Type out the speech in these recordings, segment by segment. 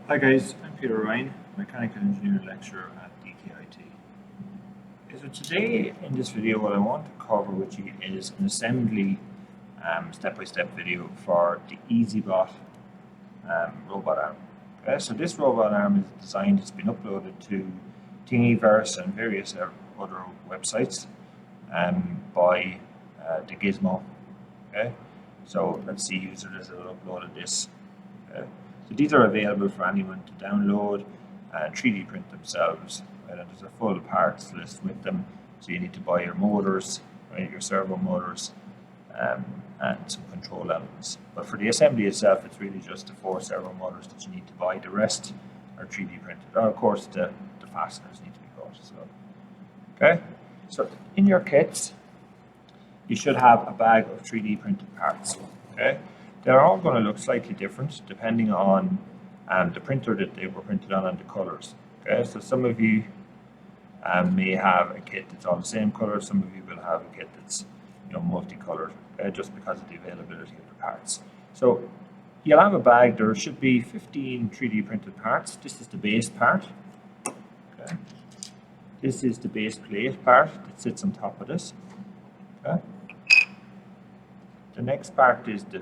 Hi guys, I'm Peter Ryan, Mechanical Engineering Lecturer at DkIT. So today in this video what I want to cover with you is an assembly step-by-step video for the EEZYbotARM robot arm. Okay, so this robot arm is designed, it's been uploaded to Thingiverse and various other websites by the Gizmo. Okay, so let's see users that have uploaded this. Okay. So these are available for anyone to download and 3D print themselves. Right? And there's a full parts list with them. So you need to buy your motors, right? Your servo motors, and some control elements. But for the assembly itself, it's really just the 4 servo motors that you need to buy. The rest are 3D printed. And of course, the fasteners need to be bought as well. Okay. So in your kits, you should have a bag of 3D printed parts. Okay. They're all going to look slightly different depending on the printer that they were printed on and the colors. Okay, so some of you may have a kit that's all the same color. Some of you will have a kit that's multicolored, just because of the availability of the parts. So you'll have a bag. There should be 15 3D printed parts. This is the base part. Okay. This is the base plate part that sits on top of this. Okay. The next part is the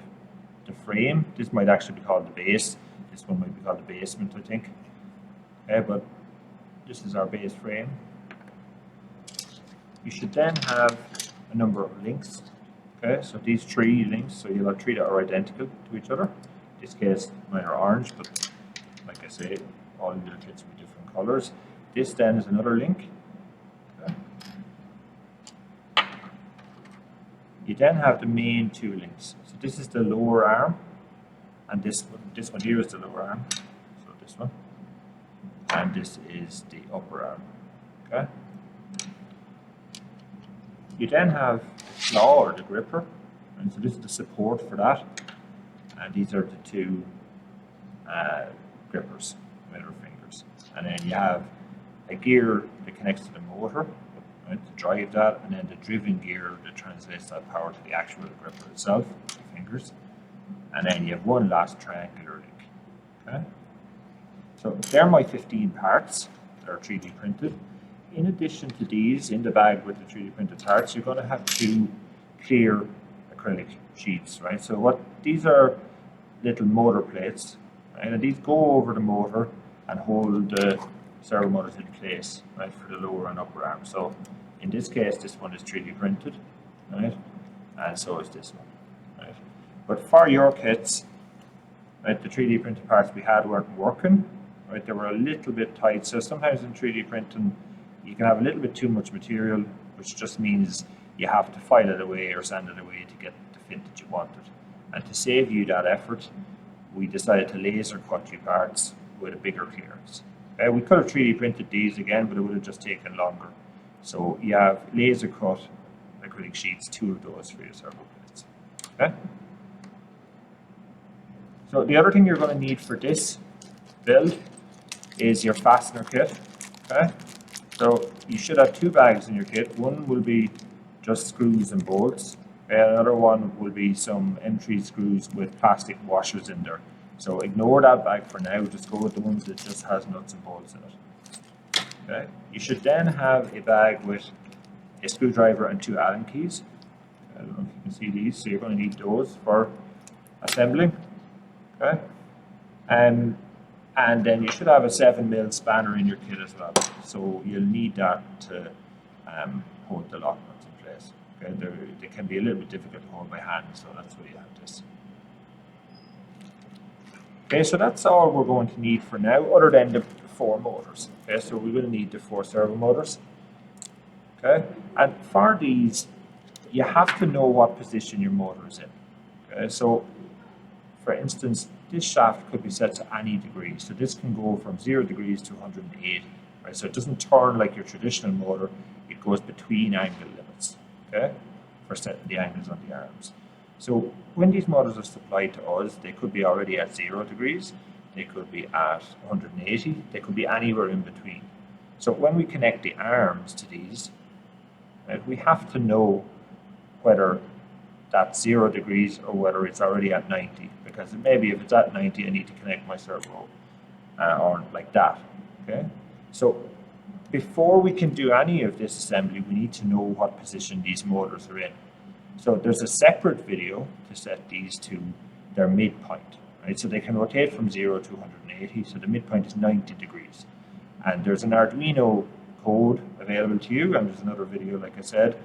frame. This might actually be called the base. This one might be called the basement, I think. Okay, but this is our base frame. You should then have a number of links. Okay, so these 3 links, so you'll have 3 that are identical to each other. In this case, mine are orange, but like I say, all the little kits will be different colors. This then is another link. Okay. You then have the main 2 links. So this is the lower arm, and this one here is the lower arm. So this one, and this is the upper arm. Okay. You then have the claw or the gripper, and so this is the support for that, and these are the 2 grippers, middle fingers, and then you have a gear that connects to the motor. Right, to drive that, and then the driven gear that translates that power to the actual gripper itself, the fingers, and then you have one last triangular link. Okay, so they're my 15 parts that are 3D printed. In addition to these, in the bag with the 3D printed parts, you're going to have 2 clear acrylic sheets. Right, so what these are little motor plates, right, and these go over the motor and hold the servo motors in place, right, for the lower and upper arm. So in this case, this one is 3D printed, right, and so is this one, right. But for your kits, right, the 3D printed parts we had weren't working, right. They were a little bit tight. So sometimes in 3D printing, you can have a little bit too much material, which just means you have to file it away or sand it away to get the fit that you wanted. And to save you that effort, we decided to laser cut you parts with a bigger clearance. We could have 3D printed these again, but it would have just taken longer. So you have laser cut acrylic sheets, 2 of those for your servo plates. Okay? So the other thing you're going to need for this build is your fastener kit. Okay? So you should have 2 bags in your kit. One will be just screws and bolts. Another one will be some M3 screws with plastic washers in there. So ignore that bag for now, just go with the ones that just has nuts and bolts in it. Okay. You should then have a bag with a screwdriver and 2 Allen keys. I don't know if you can see these, so you're going to need those for assembling. Okay. And then you should have a 7mm spanner in your kit as well. So you'll need that to hold the lock nuts in place. Okay. They can be a little bit difficult to hold by hand, so that's why you have this. Okay, so that's all we're going to need for now, other than the 4 motors. Okay, so we will need the 4 servo motors. Okay, and for these, you have to know what position your motor is in. Okay, so for instance, this shaft could be set to any degree. So this can go from 0 degrees to 180. Right, so it doesn't turn like your traditional motor. It goes between angle limits. Okay, for setting the angles on the arms. So when these motors are supplied to us, they could be already at 0 degrees, they could be at 180, they could be anywhere in between. So when we connect the arms to these, right, we have to know whether that's 0 degrees or whether it's already at 90, because maybe if it's at 90, I need to connect my servo or like that. Okay, so before we can do any of this assembly, we need to know what position these motors are in. So there's a separate video to set these to their midpoint, right? So they can rotate from 0 to 180, so the midpoint is 90 degrees. And there's an Arduino code available to you, and there's another video, like I said,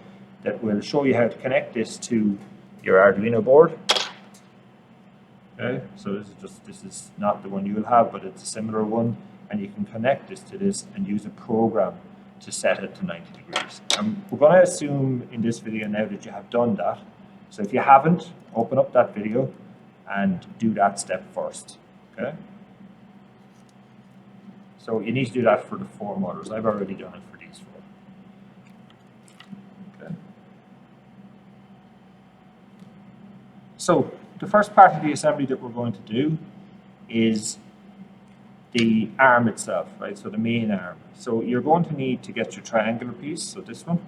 that will show you how to connect this to your Arduino board. Okay, so this is not the one you will have, but it's a similar one, and you can connect this to this and use a program to set it to 90 degrees. And we're going to assume in this video now that you have done that. So if you haven't, open up that video and do that step first. Okay. So you need to do that for the 4 motors. I've already done it for these 4. Okay. So the first part of the assembly that we're going to do is the arm itself, right? So the main arm. So you're going to need to get your triangular piece, so this one,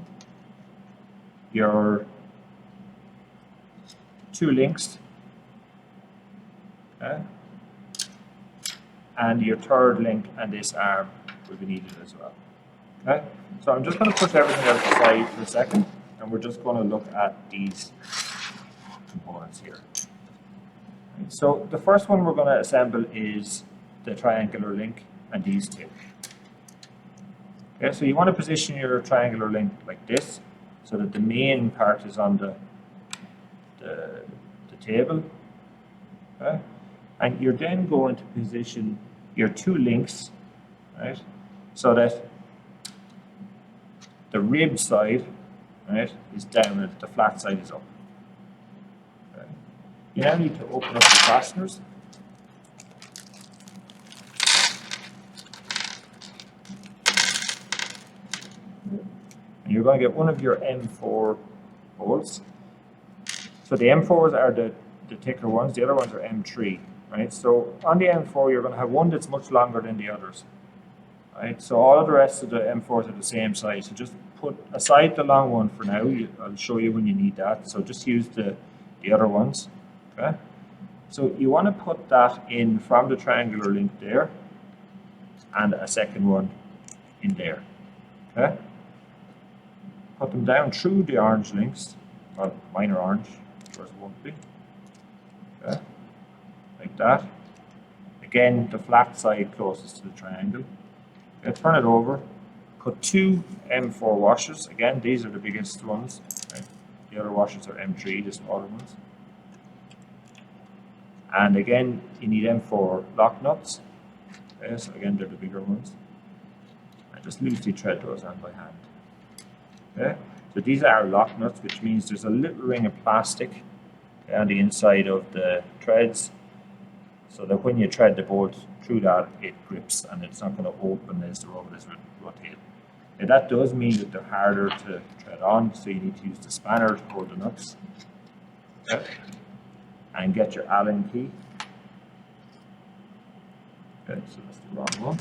your 2 links, okay, and your 3rd link, and this arm will be needed as well. Okay, so I'm just going to put everything out the side for a second, and we're just going to look at these components here. So the first one we're going to assemble is the triangular link and these 2. Okay, so you want to position your triangular link like this, so that the main part is on the table. Okay? And you're then going to position your 2 links, right, so that the rib side, right, is down and the flat side is up. Okay? You now need to open up the fasteners. And you're going to get one of your M4 bolts. So the M4s are the thicker ones, the other ones are M3, right? So on the M4 you're going to have one that's much longer than the others, right? So all of the rest of the M4s are the same size, so just put aside the long one for now. I'll show you when you need that, so just use the other ones, okay? So you want to put that in from the triangular link there, and a second one in there, okay? Put them down through the orange links, well, mine are orange, yours won't be. Okay, like that. Again, the flat side closest to the triangle. Okay, turn it over. Put 2 M4 washers. Again, these are the biggest ones. Okay. The other washers are M3, the smaller ones. And again, you need M4 lock nuts. Okay, so again, they're the bigger ones. And just loosely thread those on by hand. Okay, so these are lock nuts, which means there's a little ring of plastic on the inside of the threads, so that when you thread the bolt through that, it grips and it's not going to open as the rubber is rotated. Now that does mean that they're harder to thread on, so you need to use the spanner to hold the nuts. Okay. And get your Allen key. Okay, so that's the wrong one.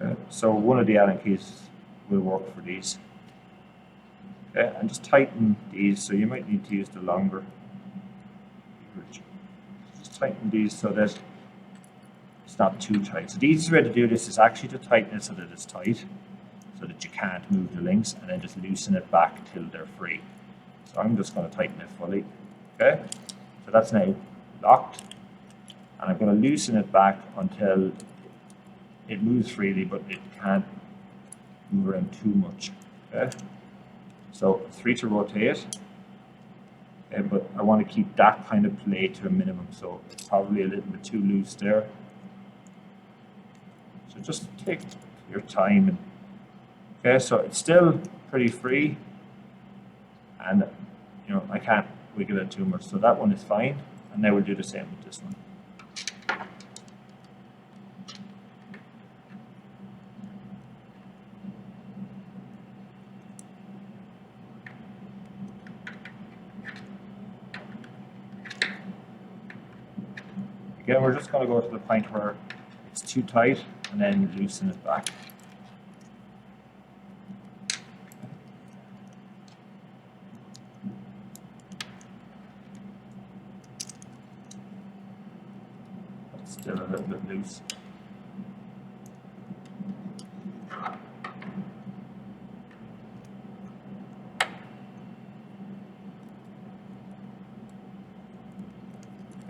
Okay, so one of the Allen keys will work for these. Okay, and just tighten these, so you might need to use the longer. Just tighten these so that it's not too tight. So the easiest way to do this is actually to tighten it so that it's tight, so that you can't move the links, and then just loosen it back till they're free. So I'm just going to tighten it fully. Okay, so that's now locked, and I'm going to loosen it back until it moves freely, but it can't move around too much. Okay, so 3 to rotate. Okay, but I want to keep that kind of play to a minimum, so it's probably a little bit too loose there. So just take your time. And okay, so it's still pretty free, and you know, I can't wiggle it too much, so that one is fine. And now we'll do the same with this one. Again, we're just going to go to the point where it's too tight and then loosen it back. still a little bit loose.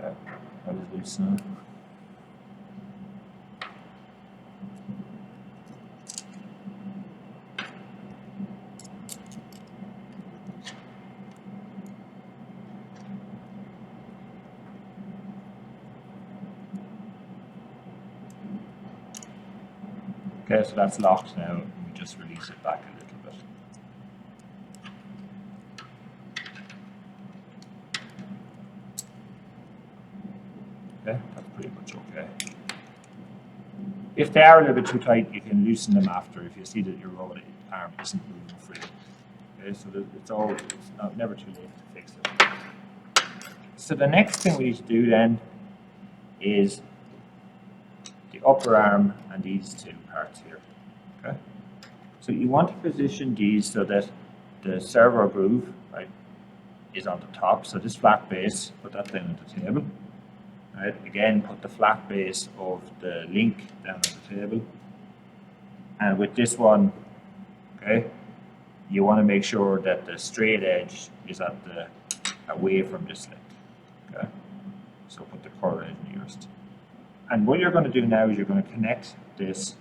Okay, that is loose now. Okay, so that's locked now, and we just release it back a little bit. Okay, that's pretty much okay. If they are a little bit too tight, you can loosen them after if you see that your robot arm isn't moving freely. Okay, so it's never too late to fix it. So the next thing we need to do then is the upper arm and these two parts here. Okay, so you want to position these so that the servo groove, right, is on the top. So this flat base, put that down on the table. Right, again, put the flat base of the link down on the table. And with this one, okay, you want to make sure that the straight edge is away from this link. Okay, so put the curved edge nearest. And what you're going to do now is you're going to connect this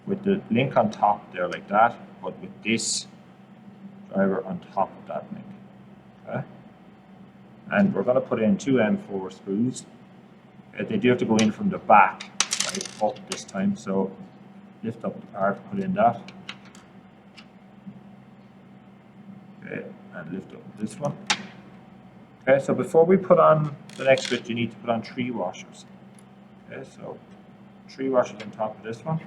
with the link on top there like that, but with this driver on top of that link. Okay? And we're going to put in two M4 screws. They do have to go in from the back, right, up this time. So lift up the part, put in that. Okay, and lift up this one. Okay, so before we put on the next bit, you need to put on 3 washers. Okay, so 3 washers on top of this one.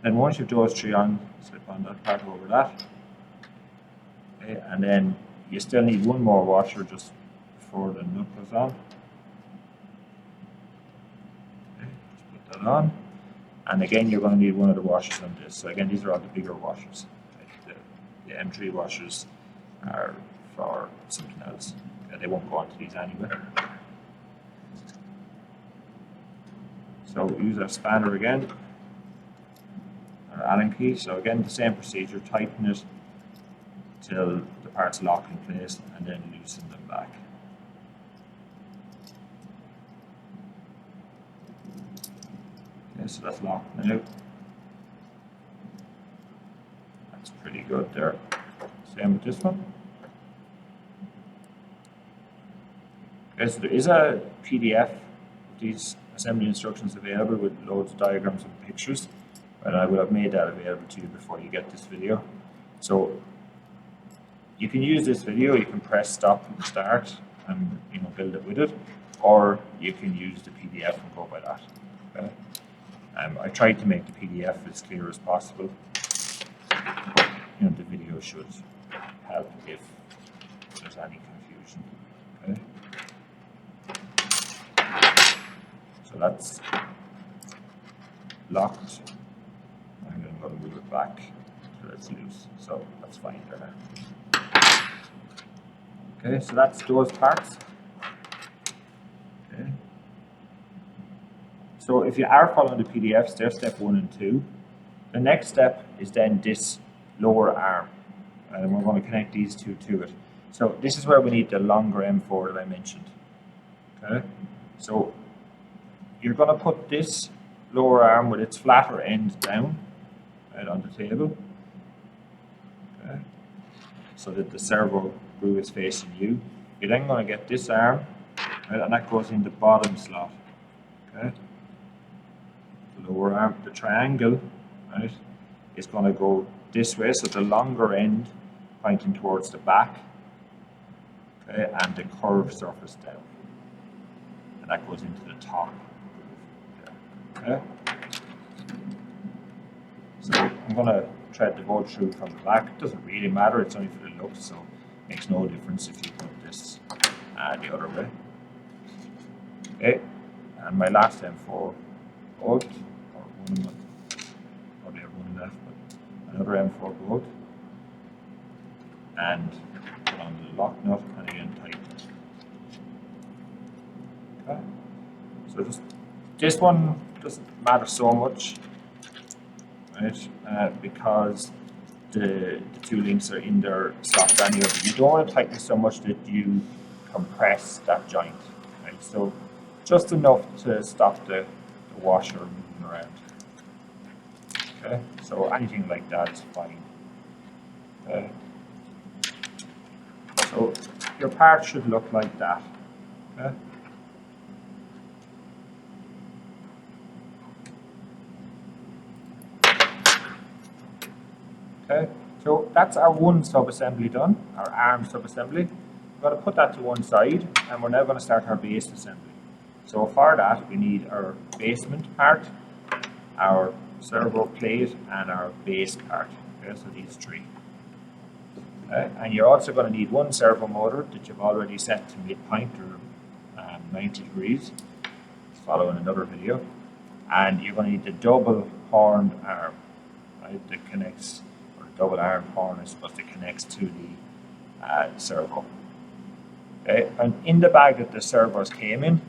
Then once you've those 3 on, slip on that part over that. Okay, and then you still need 1 more washer just before the nut goes on. Okay, just put that on. And again, you're going to need 1 of the washers on this. So again, these are all the bigger washers. Okay, the M3 washers are for something else. They won't go onto these anyway. So we use our spanner again, our Allen key. So again, the same procedure, tighten it till the parts lock in place and then loosen them back. Okay, so that's locked now. That's pretty good there. Same with this one. Okay, so there is a PDF of these assembly instructions available with loads of diagrams and pictures, and I would have made that available to you before you get this video. So you can use this video, you can press stop and start and build it with it, or you can use the PDF and go by that. Okay? I tried to make the PDF as clear as possible. The video should help if there's any confusion. Okay? So that's locked. I'm going to move it back so it's loose. So that's fine there now. Okay, so that's those parts. Okay. So if you are following the PDFs, they're step 1 and 2. The next step is then this lower arm. And we're going to connect these two to it. So this is where we need the longer M4 that I mentioned. Okay, so you're going to put this lower arm with its flatter end down, right, on the table. Okay, so that the servo groove is facing you. You're then going to get this arm, right, and that goes in the bottom slot. Okay, the lower arm, the triangle, right, is going to go this way, so the longer end pointing towards the back, okay, and the curved surface down, and that goes into the top. Okay. So I'm going to thread the bolt through from the back. It doesn't really matter, it's only for the look, so it makes no difference if you put this the other way. Okay, and my last M4 bolt, or one of them, probably have one left, but another M4 bolt, and put on the lock nut and again tighten. Okay. So just this one doesn't matter so much, right? Because the two links are in their slot anyway. But you don't want to tighten so much that you compress that joint. Right? So just enough to stop the washer moving around. Okay, so anything like that is fine. Okay. So your part should look like that. Okay. Okay, so that's our one sub-assembly done, our arm sub-assembly. We're going to put that to one side, and we're now going to start our base assembly. So for that, we need our basement part, our servo plate, and our base part. Okay, so these three. Okay, and you're also going to need one servo motor that you've already set to midpoint or 90 degrees. Follow in another video. And you're going to need the double horned arm, right, that connects, or double arm horn, I suppose, that connects to the servo. Okay, and in the bag that the servos came in,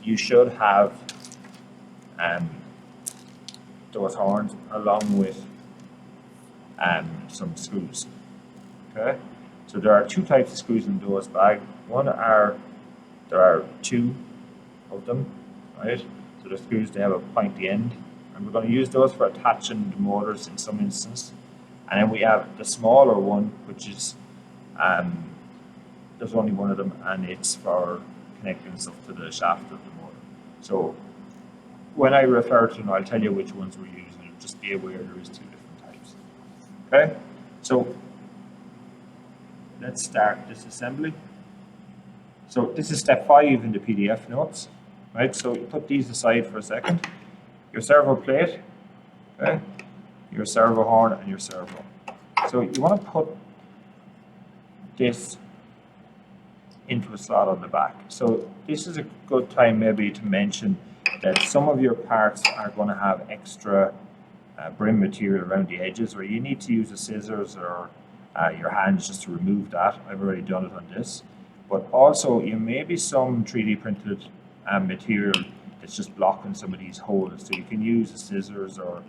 you should have those horns along with some screws. Okay, so there are two types of screws in those bag. There are two of them, right? So the screws, they have a pointy end, and we're going to use those for attaching the motors in some instance. And then we have the smaller one, which is there's only one of them, and it's for connecting stuff to the shaft of the motor. So when I refer to them, I'll tell you which ones we're using. Just be aware there is two different types. Okay, so let's start this assembly. So this is step 5 in the PDF notes, right? So you put these aside for a second. Your servo plate, okay, your servo horn, and your servo. So you want to put this into a slot on the back. So this is a good time maybe to mention that some of your parts are going to have extra brim material around the edges, where you need to use the scissors or your hands just to remove that. I've already done it on this. But also, you may be some 3D printed material that's just blocking some of these holes. So you can use the scissors or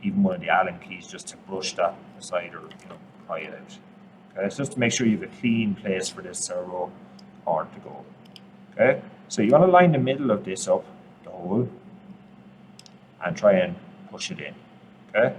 even one of the Allen keys just to brush that aside or pry it out. Okay, so just to make sure you have a clean place for this servo horn to go. Okay, so you want to line the middle of this up, the hole, and try and push it in. Okay,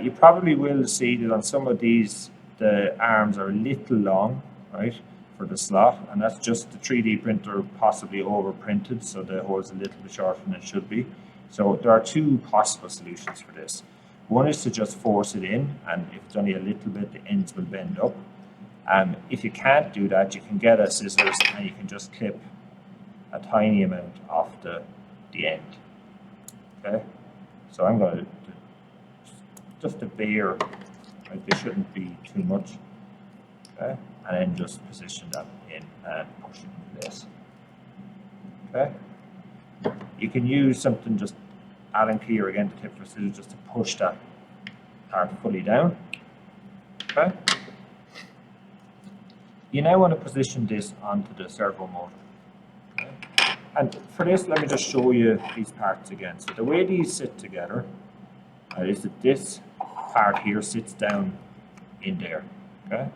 you probably will see that on some of these the arms are a little long, right, for the slot, and that's just the 3D printer possibly over printed, so the hole's a little bit shorter than it should be. So there are two possible solutions for this. One is to just force it in, and if it's only a little bit, the ends will bend up. If you can't do that, you can get a scissors and you can just clip a tiny amount off the end. Okay, so I'm going to just a bare, right? There shouldn't be too much. Okay, and then just position that in and push it in place. Okay, you can use something just Allen key or again the tip for scissors just to push that part fully down. Okay, you now want to position this onto the servo motor. Okay? And for this, let me just show you these parts again. So the way these sit together is that this part here sits down in there. Okay,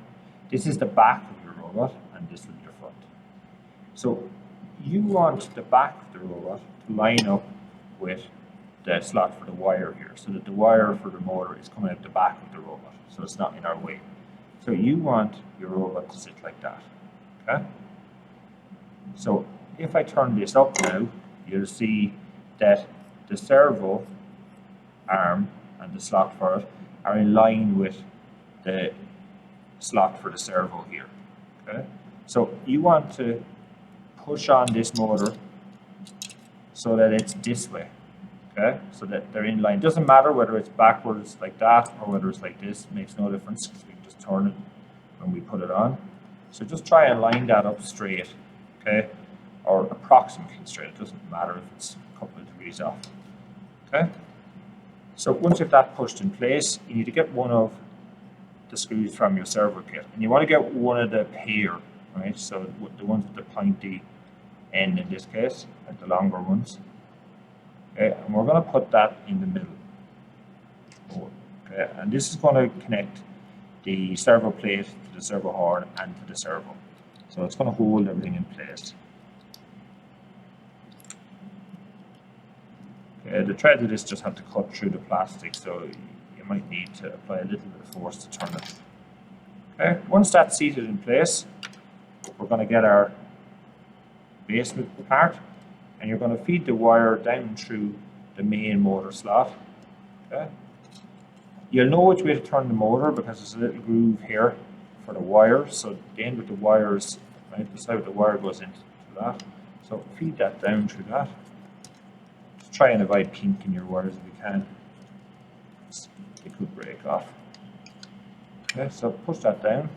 this is the back of your robot, and this is your front. So you want the back of the robot to line up with the slot for the wire here, so that the wire for the motor is coming out the back of the robot, so it's not in our way. So you want your robot to sit like that. Okay? So if I turn this up now, you'll see that the servo arm and the slot for it are in line with the slot for the servo here. Okay? So you want to push on this motor so that it's this way. Okay? So that they're in line. Doesn't matter whether it's backwards like that or whether it's like this, makes no difference because we can just turn it when we put it on. So just try and line that up straight, okay? Or approximately straight. It doesn't matter if it's a couple of degrees off. Okay? So once you've that pushed in place, you need to get one of the screws from your servo kit, and you want to get one of the pair, right? So the ones with the pointy end in this case, like the longer ones. Okay, and we're going to put that in the middle. Okay, and this is going to connect the servo plate to the servo horn and to the servo. So it's going to hold everything in place. Okay, the threads of this just have to cut through the plastic, so you might need to apply a little bit of force to turn it. Okay, once that's seated in place, we're going to get our basement part, and you're going to feed the wire down through the main motor slot. Okay. You'll know which way to turn the motor because there's a little groove here for the wire. So the end with the wires, right, the side of the wire goes into that. So feed that down through that. Just try and avoid kinking your wires if you can. They could break off. Okay, so push that down.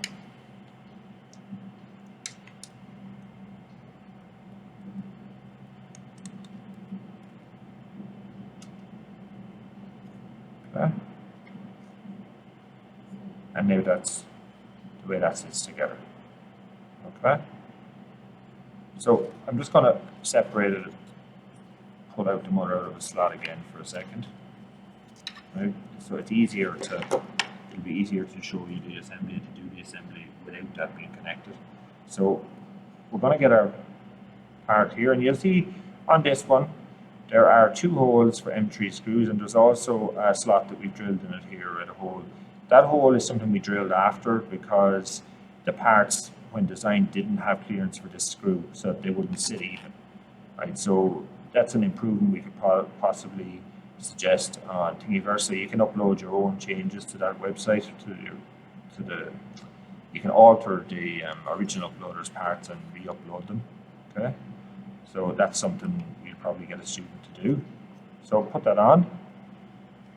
Okay. And now that's the way that sits together. Okay. So I'm just going to separate it, pull out the motor out of the slot again for a second. Right. So it's easier to, it'll be easier to show you the assembly, to do the assembly without that being connected. So we're going to get our part here, and you'll see on this one there are 2 holes for M3 screws, and there's also a slot that we've drilled in it here at a hole. That hole is something we drilled after because the parts, when designed, didn't have clearance for this screw, so they wouldn't sit even. Right, so that's an improvement we could possibly suggest on Thingiverse. So you can upload your own changes to that website. You can alter the original uploader's parts and re-upload them. Okay, so that's something you'll probably get a student to do. So put that on,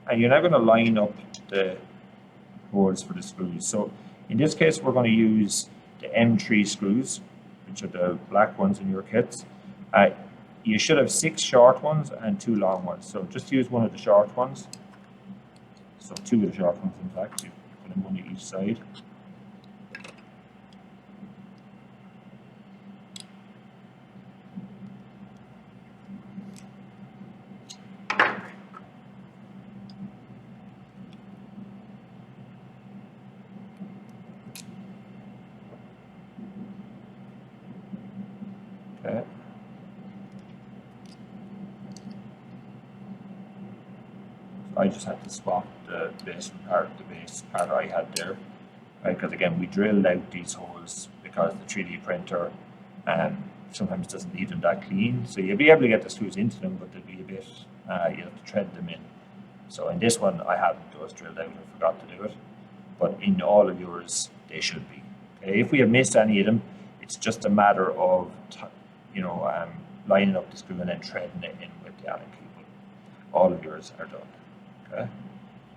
and you're now going to line up the holes for the screws. So in this case, we're going to use the M3 screws, which are the black ones in your kits. You should have 6 short ones and 2 long ones. So just use one of the short ones. So 2 of the short ones, in fact. You put them on each side. Okay. I just had to swap the base part I had there, right? Because again, we drilled out these holes because the 3D printer sometimes doesn't leave them that clean. So you'll be able to get the screws into them, but they'll be a bit, you have to thread them in. So in this one, I haven't those drilled out, I forgot to do it. But in all of yours, they should be. Okay? If we have missed any of them, it's just a matter of, lining up the screw and then threading it in with the Allen key. All of yours are done. Okay.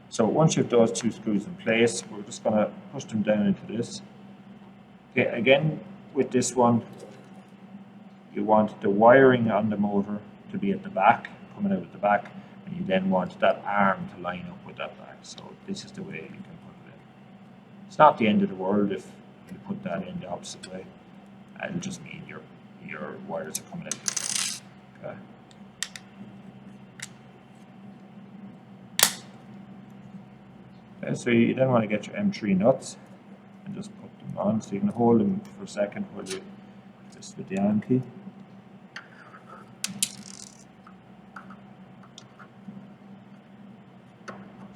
So once you've those 2 screws in place, we're just going to push them down into this. Okay. Again, with this one, you want the wiring on the motor to be at the back, coming out at the back, and you then want that arm to line up with that back. So this is the way you can put it in. It's not the end of the world if you put that in the opposite way. It'll just mean your wires are coming out this way. Okay. Okay, so you then want to get your M3 nuts and just put them on. So you can hold them for a second while you just with the Allen key.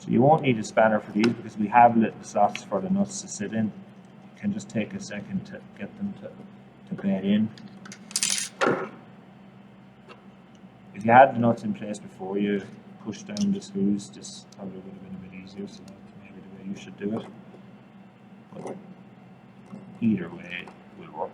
So you won't need a spanner for these because we have little slots for the nuts to sit in. You can just take a second to get them to bed in. If you had the nuts in place before you push down the screws, this probably would have been a bit easier, so that's maybe the way you should do it. But either way will work.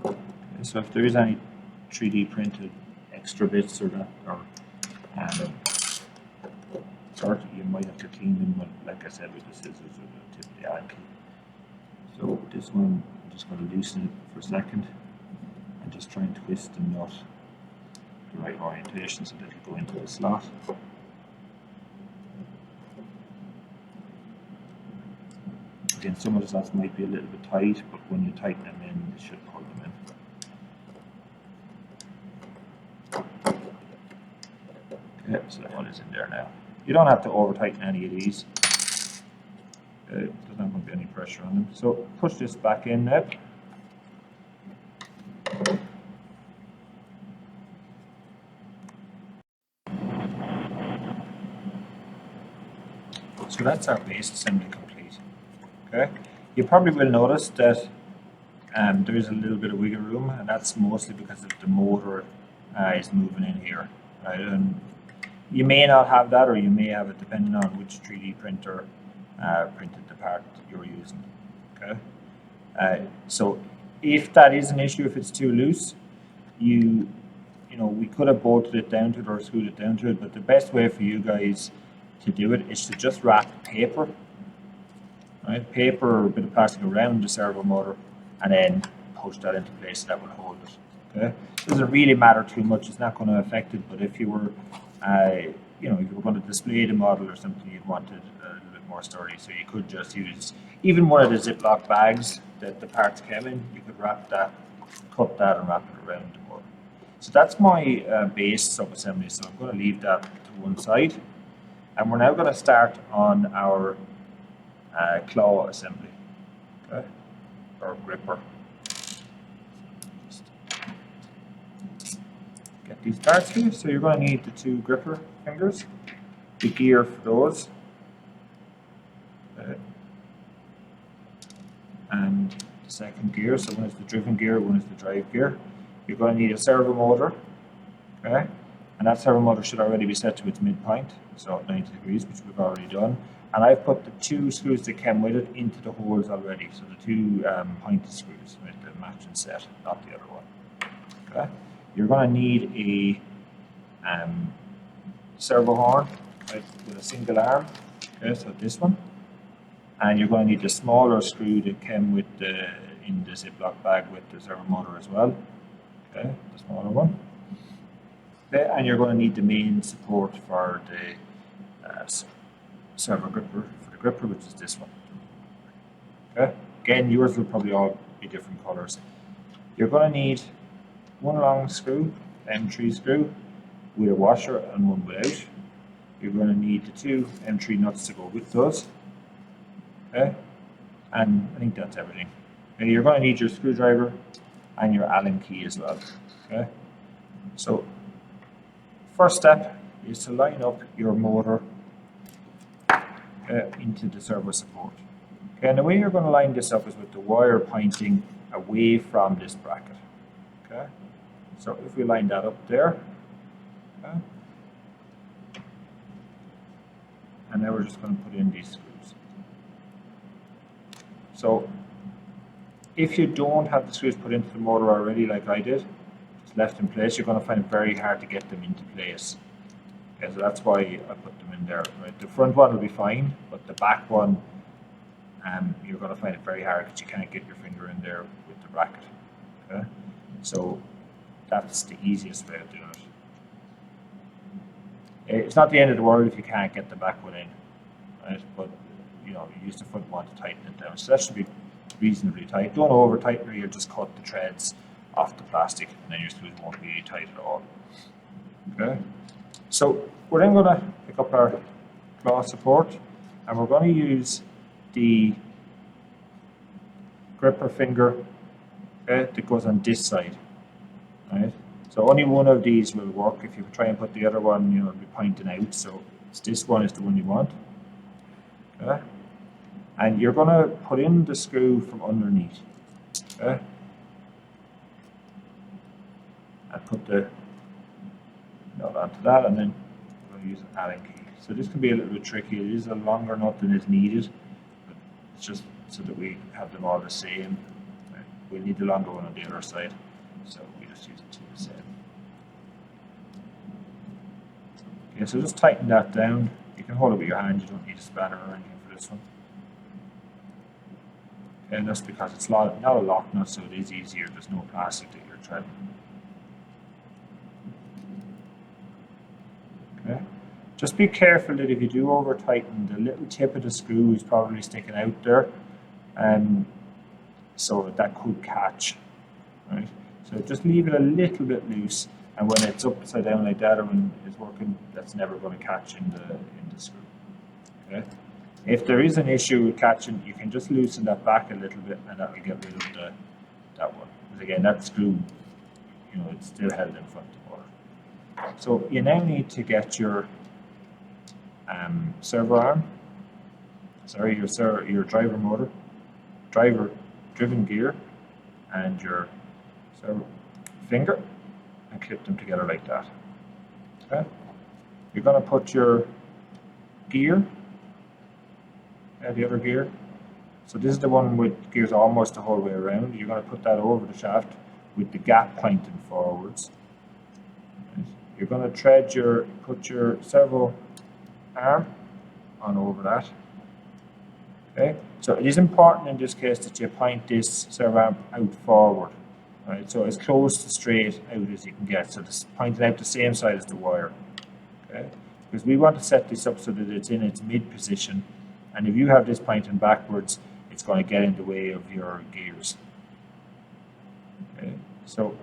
Okay, so if there is any 3D printed extra bits or that, or sort, you might have to clean them, with, like I said, with the scissors or the tip of the Allen key. So this one, I'm just going to loosen it for a second and just try and twist the nut the right orientation so that it'll go into the slot. Again, some of the slots might be a little bit tight, but when you tighten them in, it should pull them in. Okay, so that one is in there now. You don't have to over tighten any of these. There's not going to be any pressure on them. So push this back in now. So that's our base assembly complete. Okay, you probably will notice that there is a little bit of wiggle room, and that's mostly because of the motor is moving in here, right? And you may not have that, or you may have it depending on which 3D printer printed the part you're using. Okay, so if that is an issue, if it's too loose, you know, we could have bolted it down to it or screwed it down to it, but the best way for you guys to do it is to just wrap paper, right? Paper or a bit of plastic around the servo motor, and then push that into place. That will hold it. Okay, it doesn't really matter too much. It's not going to affect it. But if you were, you know, if you were going to display the model or something, you'd wanted a little bit more sturdy. So you could just use even one of the Ziploc bags that the parts came in. You could wrap that, cut that, and wrap it around the motor. So that's my base sub-assembly. So I'm going to leave that to one side. And we're now going to start on our claw assembly, okay, or gripper. Just get these parts here. So you're going to need the two gripper fingers, the gear for those, okay, and the second gear. So one is the driven gear, one is the drive gear. You're going to need a servo motor, okay, and that servo motor should already be set to its midpoint, so 90 degrees, which we've already done. And I've put the two screws that came with it into the holes already, so the two pointed screws with the matching set, not the other one. Okay, you're going to need a servo horn, right, with a single arm. Okay, so this one, and you're going to need the smaller screw that came with the in the Ziploc bag with the servo motor as well. Okay, the smaller one. Okay, and you're going to need the main support for the servo gripper, for the gripper, which is this one. Okay, again, yours will probably all be different colors. You're going to need one long screw, M3 screw, with a washer and one without. You're going to need the two M3 nuts to go with those. Okay, and I think that's everything. Okay, you're going to need your screwdriver and your Allen key as well. Okay, so first step is to line up your motor into the servo support. Okay, and the way you're going to line this up is with the wire pointing away from this bracket. Okay, so if we line that up there, okay, and now we're just going to put in these screws. So if you don't have the screws put into the motor already, like I did, just left in place, you're going to find it very hard to get them into place. Okay, so that's why I put them in there. Right? The front one will be fine, but the back one, you're going to find it very hard because you can't get your finger in there with the bracket. Okay? So that's the easiest way of doing it. It's not the end of the world if you can't get the back one in, right? But you know, you use the front one to tighten it down. So that should be reasonably tight. Don't over tighten, or you'll just cut the threads off the plastic, and then your screws won't be tight at all. Okay. So we're then going to pick up our claw support, and we're going to use the gripper finger, okay, that goes on this side, right? So only one of these will work. If you try and put the other one, you know, it'll be pointing out. So it's this one is the one you want, okay? And you're going to put in the screw from underneath, okay? And put the nut onto that, and then we're going to use an Allen key. So this can be a little bit tricky. It is a longer nut than is needed, but it's just so that we have them all the same. Right? We'll need the longer one on the other side, so we just use it to the same. Okay, so just tighten that down. You can hold it with your hand. You don't need a spanner or anything for this one. Okay, and that's because it's not a lock nut, so it is easier. There's no plastic that you're threading. Just be careful that if you do over tighten, the little tip of the screw is probably sticking out there, so that could catch. Right? So just leave it a little bit loose, and when it's upside down like that, or when it's working, that's never going to catch in the screw. Okay? If there is an issue with catching, you can just loosen that back a little bit, and that will get rid of that one. Because again, that screw, it's still held in front of the motor. So you now need to get your servo arm, your driver motor, driven gear, and your servo finger, and clip them together like that. Okay? You're going to put your gear, the other gear. So this is the one with gears almost the whole way around. You're going to put that over the shaft with the gap pointing forwards. Right. You're going to put your servo arm on over that. Okay, so it is important in this case that you point this servo arm out forward, right? So as close to straight out as you can get. So it's pointed out the same side as the wire. Okay, because we want to set this up so that it's in its mid position, and if you have this pointing backwards, it's going to get in the way of your gears. Okay, so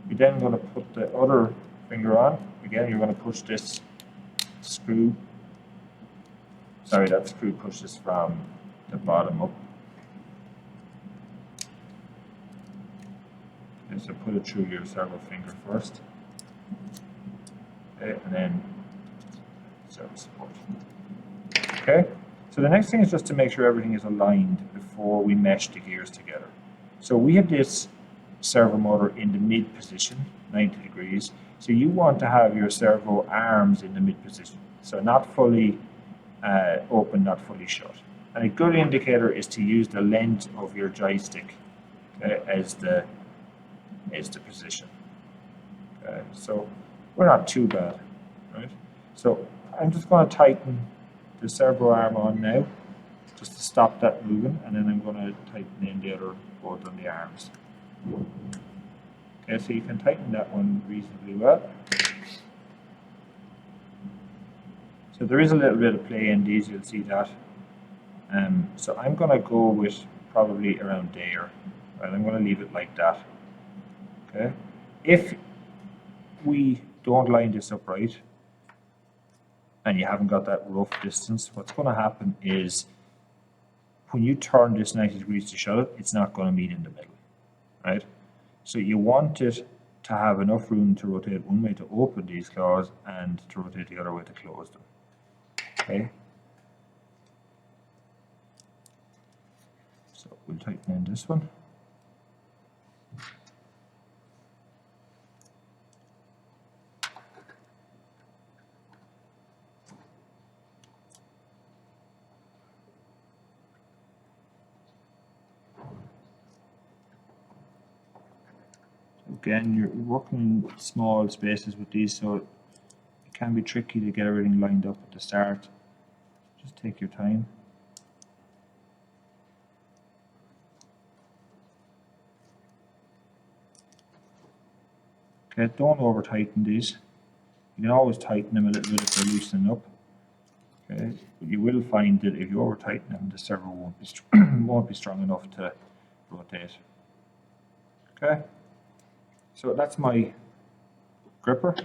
we're then going to put the other finger on. Again, you're going to push this screw. Sorry, that screw pushes from the bottom up. Okay, so put it through your servo finger first. Okay, and then servo support. Okay, so the next thing is just to make sure everything is aligned before we mesh the gears together. So we have this servo motor in the mid position, 90 degrees. So you want to have your servo arms in the mid position. So not fully open, not fully shut. And a good indicator is to use the length of your joystick as the position. Okay, so we're not too bad, right? So I'm just going to tighten the servo arm on now, just to stop that moving, and then I'm going to tighten in the other both on the arms. Okay, so you can tighten that one reasonably well. So there is a little bit of play in these, you'll see that. So I'm going to go with probably around there. Right, I'm going to leave it like that. Okay. If we don't line this up right, and you haven't got that rough distance, what's going to happen is when you turn this 90 degrees to shut it, it's not going to meet in the middle. Right? So you want it to have enough room to rotate one way to open these claws and to rotate the other way to close them. Okay. So we'll tighten in this one. Again, you're working in small spaces with these, so it can be tricky to get everything lined up at the start. Just take your time. Okay, don't over tighten these. You can always tighten them a little bit if they're loosening up. Okay, but you will find that if you over tighten them, the servo won't be strong enough to rotate. Okay, so that's my gripper.